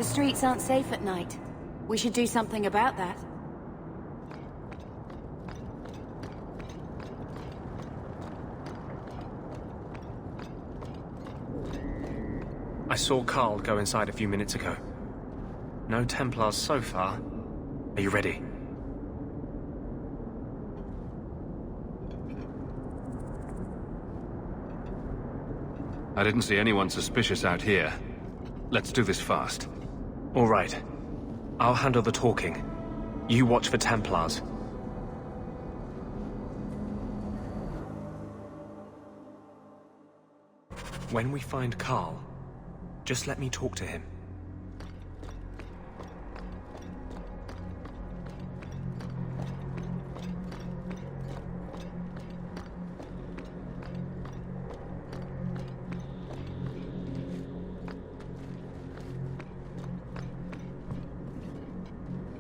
The streets aren't safe at night. We should do something about that. I saw Carl go inside a few minutes ago. No Templars so far. Are you ready? I didn't see anyone suspicious out here. Let's do this fast. All right. I'll handle the talking. You watch for Templars. When we find Carl, just let me talk to him.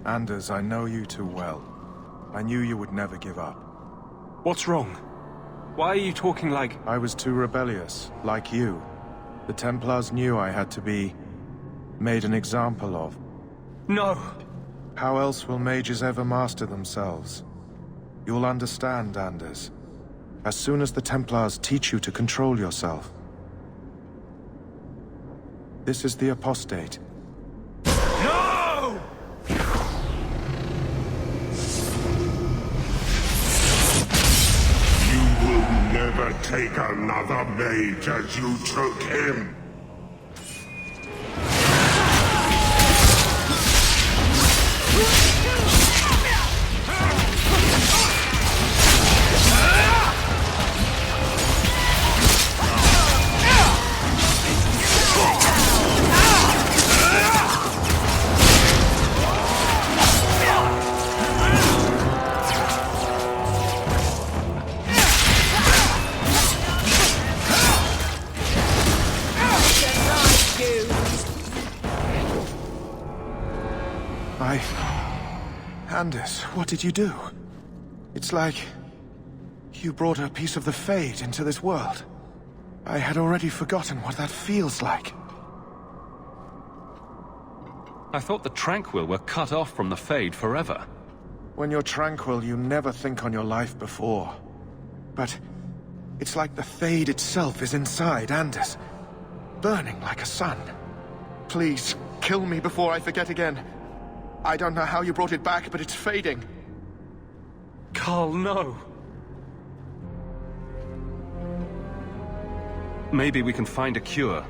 Anders, I know you too well. I knew you would never give up. What's wrong? Why are you talking like... I was too rebellious, like you. The Templars knew I had to be... made an example of. No! How else will mages ever master themselves? You'll understand, Anders. As soon as the Templars teach you to control yourself. This is the apostate. No! Never take another mage as you took him. Anders, what did you do? It's like... you brought a piece of the Fade into this world. I had already forgotten what that feels like. I thought the Tranquil were cut off from the Fade forever. When you're tranquil, you never think on your life before. But... it's like the Fade itself is inside Anders. Burning like a sun. Please, kill me before I forget again. I don't know how you brought it back, but it's fading. Carl, no! Maybe we can find a cure.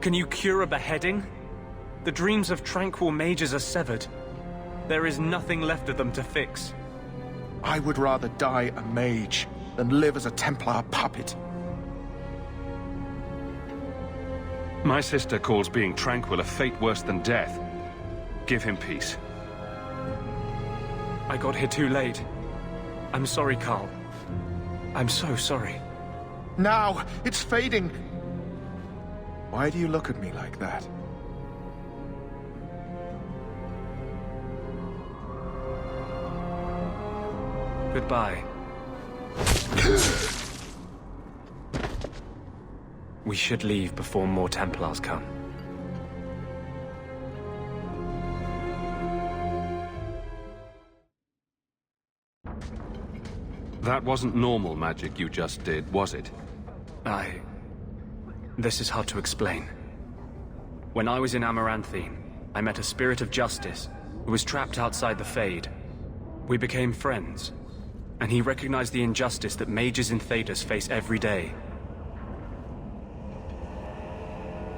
Can you cure a beheading? The dreams of tranquil mages are severed. There is nothing left of them to fix. I would rather die a mage than live as a Templar puppet. My sister calls being tranquil a fate worse than death. Give him peace. I got here too late. I'm sorry, Carl. I'm so sorry. Now! It's fading! Why do you look at me like that? Goodbye. We should leave before more Templars come. That wasn't normal magic you just did, was it? This is hard to explain. When I was in Amaranthine, I met a spirit of justice who was trapped outside the Fade. We became friends, and he recognized the injustice that mages in Thedas face every day.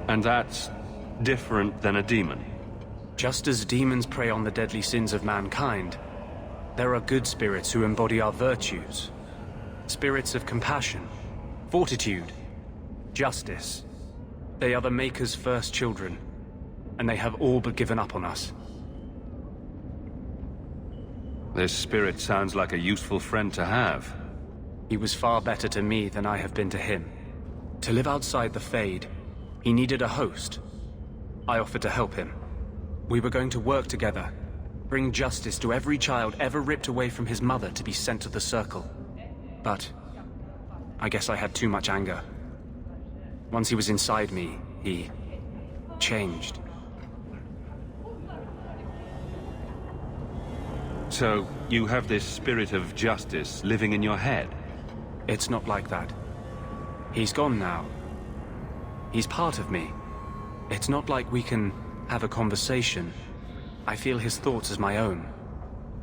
And that's different than a demon? Just as demons prey on the deadly sins of mankind, there are good spirits who embody our virtues. Spirits of compassion, fortitude, justice. They are the Maker's first children, and they have all but given up on us. This spirit sounds like a useful friend to have. He was far better to me than I have been to him. To live outside the Fade, he needed a host. I offered to help him. We were going to work together, bring justice to every child ever ripped away from his mother to be sent to the Circle. But I guess I had too much anger. Once he was inside me, he changed. So, you have this spirit of justice living in your head? It's not like that. He's gone now. He's part of me. It's not like we can have a conversation. I feel his thoughts as my own.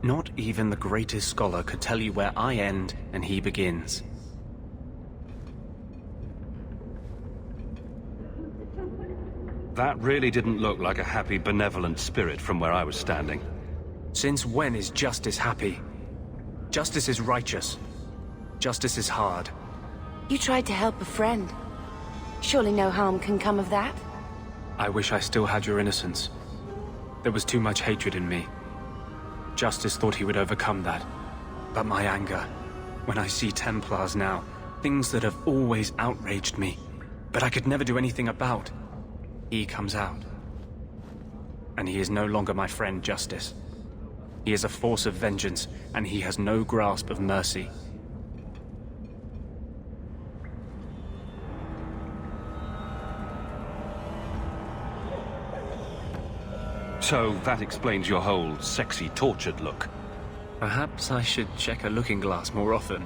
Not even the greatest scholar could tell you where I end and he begins. That really didn't look like a happy, benevolent spirit from where I was standing. Since when is justice happy? Justice is righteous. Justice is hard. You tried to help a friend. Surely no harm can come of that? I wish I still had your innocence. There was too much hatred in me. Justice thought he would overcome that. But my anger, when I see Templars now, things that have always outraged me, but I could never do anything about, he comes out. And he is no longer my friend, Justice. He is a force of vengeance, and he has no grasp of mercy. So that explains your whole sexy, tortured look. Perhaps I should check a looking glass more often.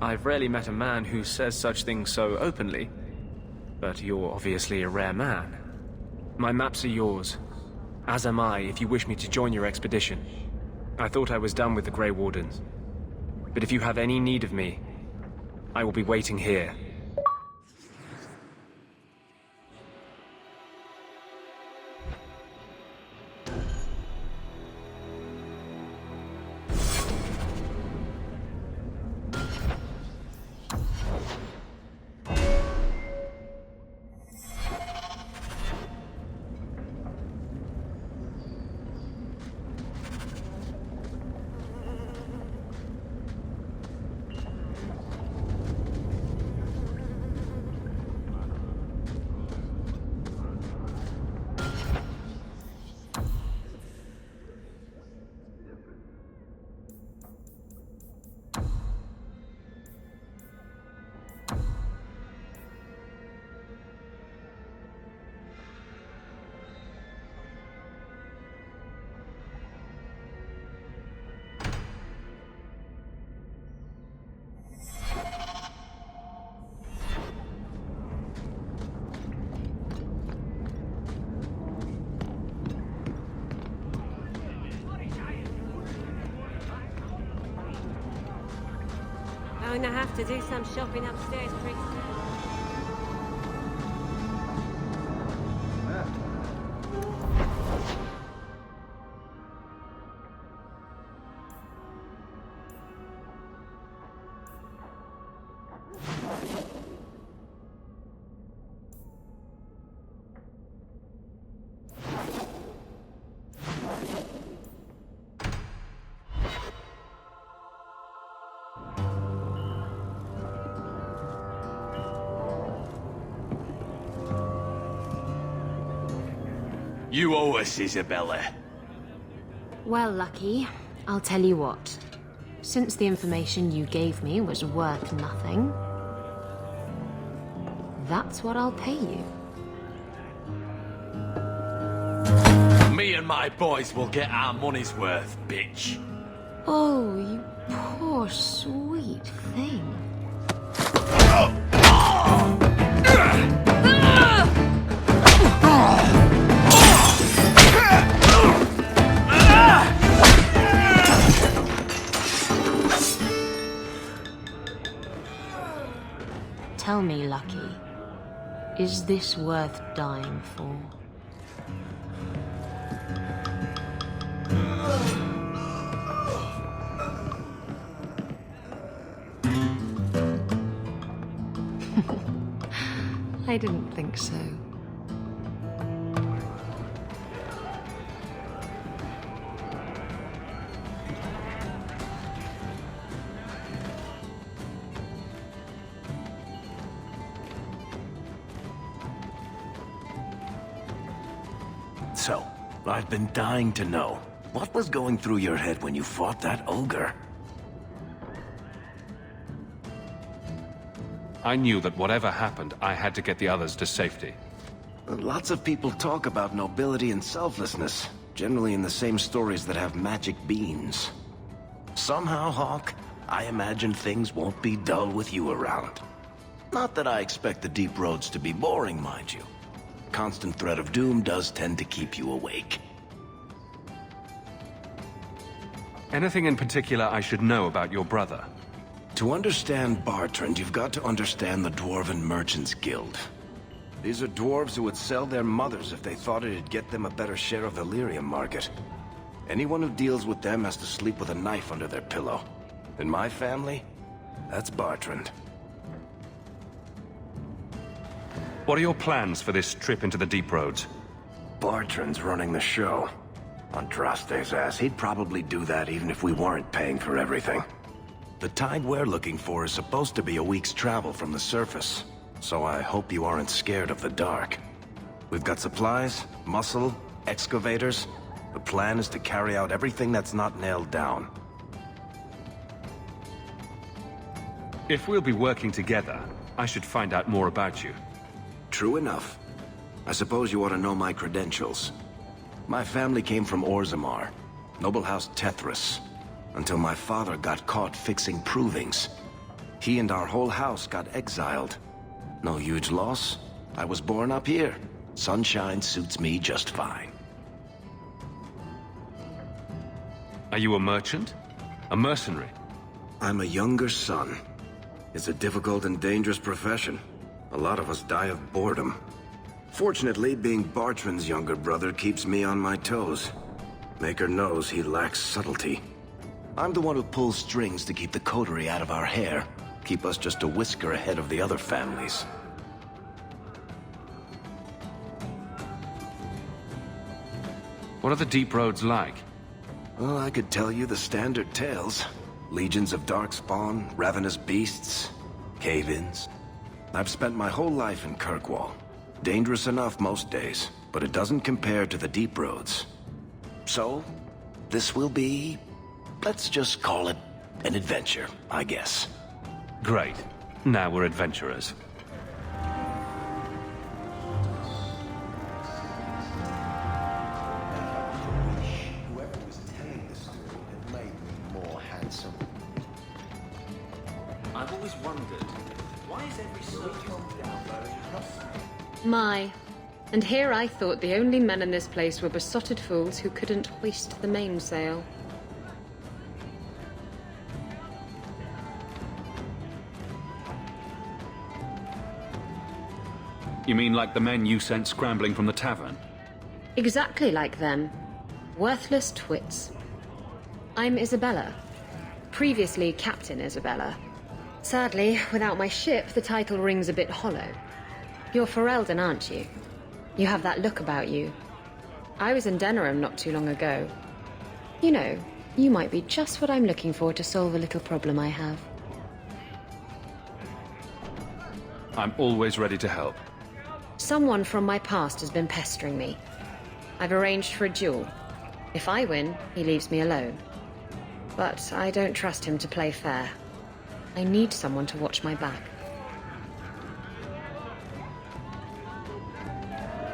I've rarely met a man who says such things so openly. But you're obviously a rare man. My maps are yours. As am I, if you wish me to join your expedition. I thought I was done with the Grey Wardens. But if you have any need of me, I will be waiting here. I'm gonna have to do some shopping upstairs pretty soon. You owe us, Isabella. Well, Lucky, I'll tell you what. Since the information you gave me was worth nothing, that's what I'll pay you. Me and my boys will get our money's worth, bitch. Oh, you poor, sweet thing. Tell me, Lucky, is this worth dying for? I didn't think so. So, I've been dying to know. What was going through your head when you fought that ogre? I knew that whatever happened, I had to get the others to safety. Lots of people talk about nobility and selflessness, generally in the same stories that have magic beans. Somehow, Hawk, I imagine things won't be dull with you around. Not that I expect the deep roads to be boring, mind you. Constant threat of doom does tend to keep you awake. Anything in particular I should know about your brother? To understand Bartrand, you've got to understand the Dwarven Merchants Guild. These are dwarves who would sell their mothers if they thought it'd get them a better share of the lyrium market. Anyone who deals with them has to sleep with a knife under their pillow. In my family, that's Bartrand. What are your plans for this trip into the deep roads? Bartrand's running the show. Andraste's ass, he'd probably do that even if we weren't paying for everything. The tide we're looking for is supposed to be a week's travel from the surface, so I hope you aren't scared of the dark. We've got supplies, muscle, excavators. The plan is to carry out everything that's not nailed down. If we'll be working together, I should find out more about you. True enough. I suppose you ought to know my credentials. My family came from Orzammar, noble house Tethras, until my father got caught fixing provings. He and our whole house got exiled. No huge loss. I was born up here. Sunshine suits me just fine. Are you a merchant? A mercenary? I'm a younger son. It's a difficult and dangerous profession. A lot of us die of boredom. Fortunately, being Bartrand's younger brother keeps me on my toes. Maker knows he lacks subtlety. I'm the one who pulls strings to keep the coterie out of our hair. Keep us just a whisker ahead of the other families. What are the deep roads like? Well, I could tell you the standard tales. Legions of darkspawn, ravenous beasts, cave-ins. I've spent my whole life in Kirkwall. Dangerous enough most days, but it doesn't compare to the deep roads. So, this will be... let's just call it an adventure, I guess. Great. Now we're adventurers. Whoever was telling the story had made me more handsome. I've always wondered, why is every My. And here I thought the only men in this place were besotted fools who couldn't hoist the mainsail. You mean like the men you sent scrambling from the tavern? Exactly like them. Worthless twits. I'm Isabella. Previously Captain Isabella. Sadly, without my ship, the title rings a bit hollow. You're Ferelden, aren't you? You have that look about you. I was in Denerim not too long ago. You know, you might be just what I'm looking for to solve a little problem I have. I'm always ready to help. Someone from my past has been pestering me. I've arranged for a duel. If I win, he leaves me alone. But I don't trust him to play fair. I need someone to watch my back.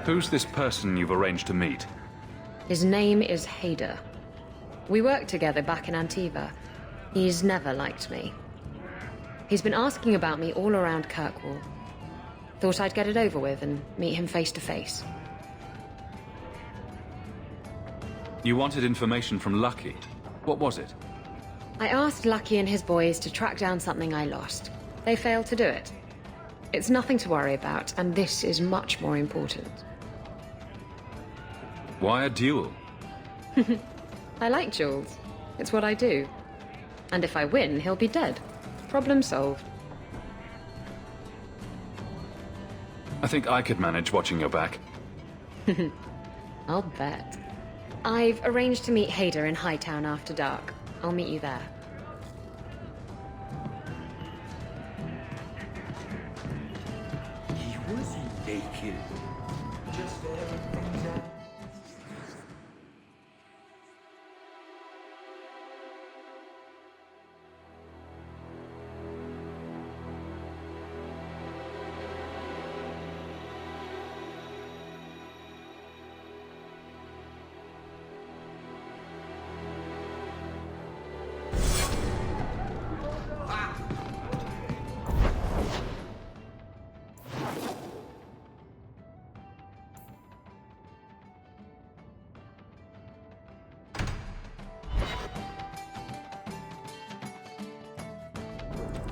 Who's this person you've arranged to meet? His name is Hader. We worked together back in Antiva. He's never liked me. He's been asking about me all around Kirkwall. Thought I'd get it over with and meet him face to face. You wanted information from Lucky. What was it? I asked Lucky and his boys to track down something I lost. They failed to do it. It's nothing to worry about, and this is much more important. Why a duel? I like duels. It's what I do. And if I win, he'll be dead. Problem solved. I think I could manage watching your back. I'll bet. I've arranged to meet Hader in Hightown after dark. I'll meet you there. He wasn't naked. Just everything down.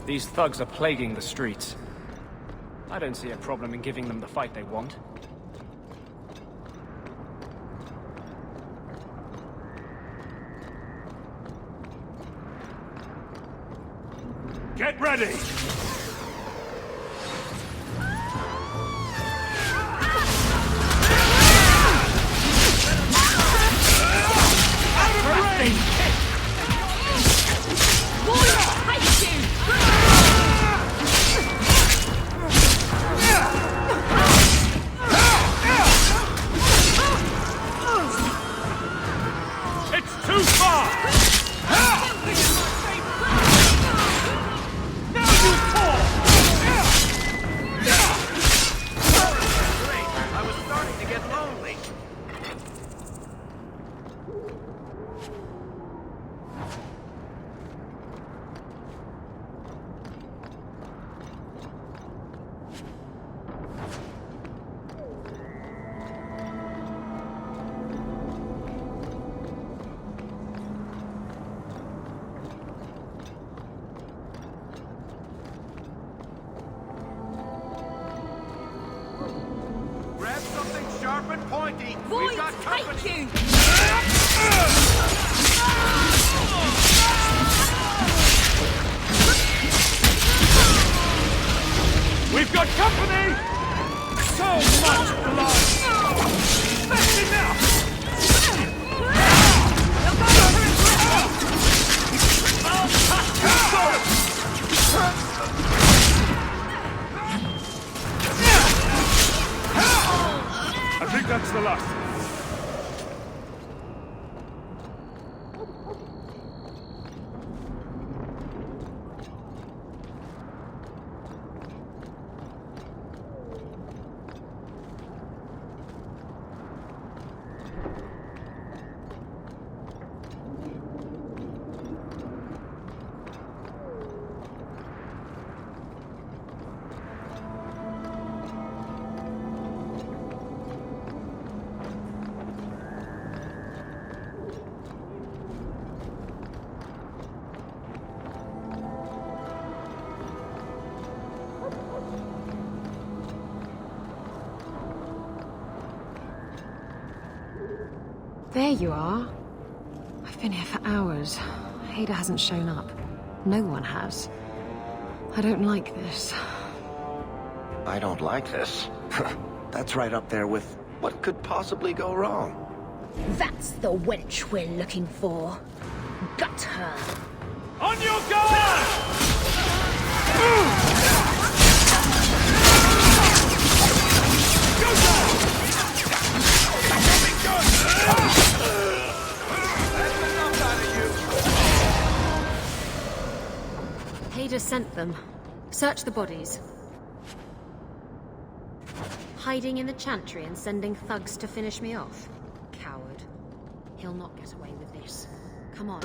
These thugs are plaguing the streets. I don't see a problem in giving them the fight they want. Get ready! It's too far! Now you fall! Great, I was starting to get lonely. Grab something sharp and pointy. We've got company. We've got company! So much blood! That's enough! I think that's the last. There you are. I've been here for hours. Ada hasn't shown up. No one has. I don't like this. I don't like this. That's right up there with what could possibly go wrong. That's the wench we're looking for. Gut her. On your guard! Ada sent them. Search the bodies. Hiding in the chantry and sending thugs to finish me off? Coward. He'll not get away with this. Come on.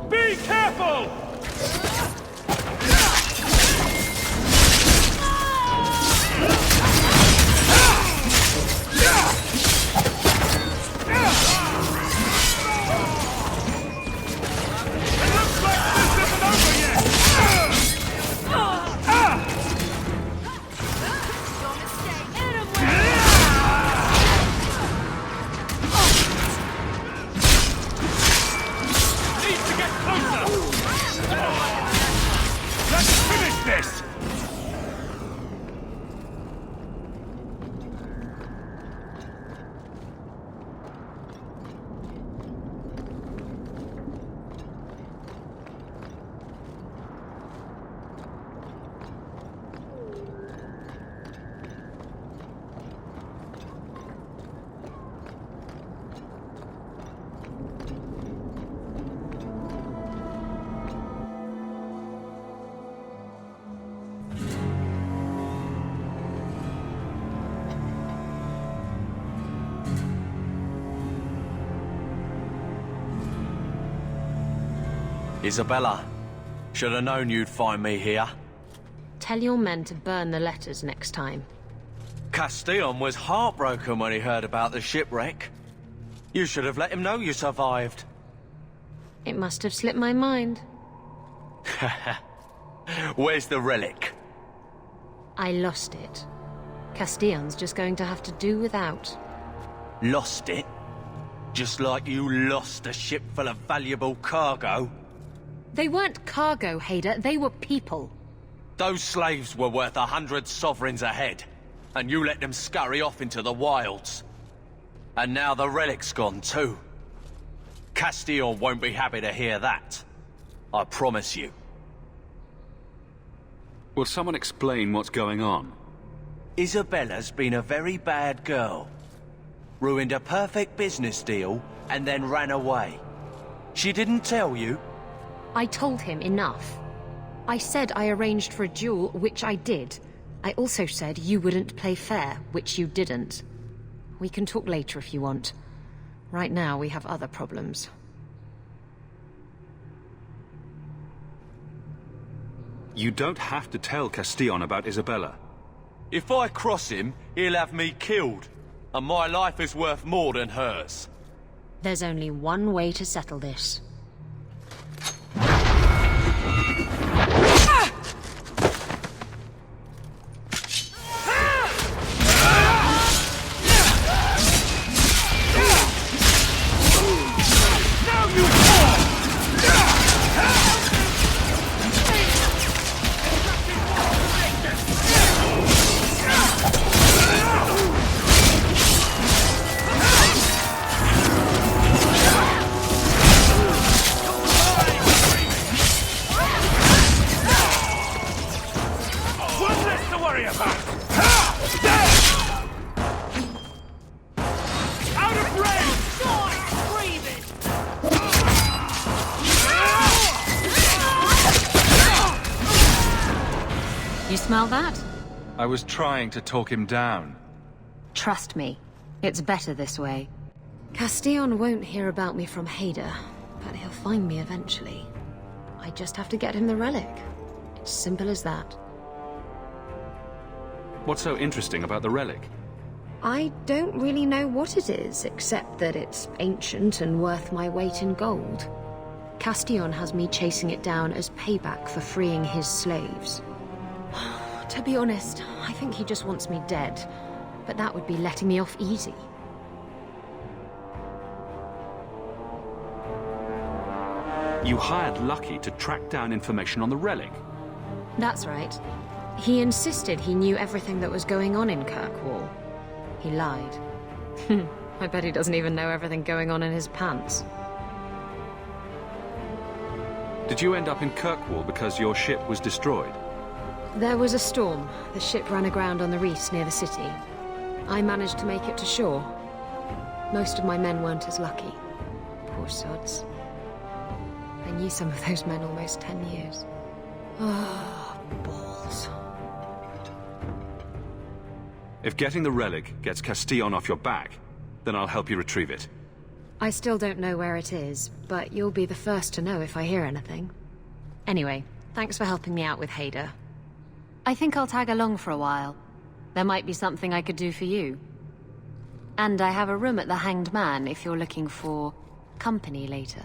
Be careful! Isabella, should have known you'd find me here. Tell your men to burn the letters next time. Castillon was heartbroken when he heard about the shipwreck. You should have let him know you survived. It must have slipped my mind. Where's the relic? I lost it. Castillon's just going to have to do without. Lost it? Just like you lost a ship full of valuable cargo? They weren't cargo, Hader. They were people. Those slaves were worth 100 sovereigns a head, and you let them scurry off into the wilds. And now the relic's gone too. Castillon won't be happy to hear that. I promise you. Will someone explain what's going on? Isabella's been a very bad girl. Ruined a perfect business deal, and then ran away. She didn't tell you? I told him enough. I said I arranged for a duel, which I did. I also said you wouldn't play fair, which you didn't. We can talk later if you want. Right now, we have other problems. You don't have to tell Castillon about Isabella. If I cross him, he'll have me killed. And my life is worth more than hers. There's only one way to settle this. You smell that? I was trying to talk him down. Trust me, it's better this way. Castillon won't hear about me from Hader, but he'll find me eventually. I just have to get him the relic. It's simple as that. What's so interesting about the relic? I don't really know what it is, except that it's ancient and worth my weight in gold. Castillon has me chasing it down as payback for freeing his slaves. To be honest, I think he just wants me dead, but that would be letting me off easy. You hired Lucky to track down information on the relic. That's right. He insisted he knew everything that was going on in Kirkwall. He lied. I bet he doesn't even know everything going on in his pants. Did you end up in Kirkwall because your ship was destroyed? There was a storm. The ship ran aground on the reefs near the city. I managed to make it to shore. Most of my men weren't as lucky. Poor sods. I knew some of those men almost 10 years. Oh, balls. If getting the relic gets Castillon off your back, then I'll help you retrieve it. I still don't know where it is, but you'll be the first to know if I hear anything. Anyway, thanks for helping me out with Hader. I think I'll tag along for a while. There might be something I could do for you. And I have a room at the Hanged Man if you're looking for company later.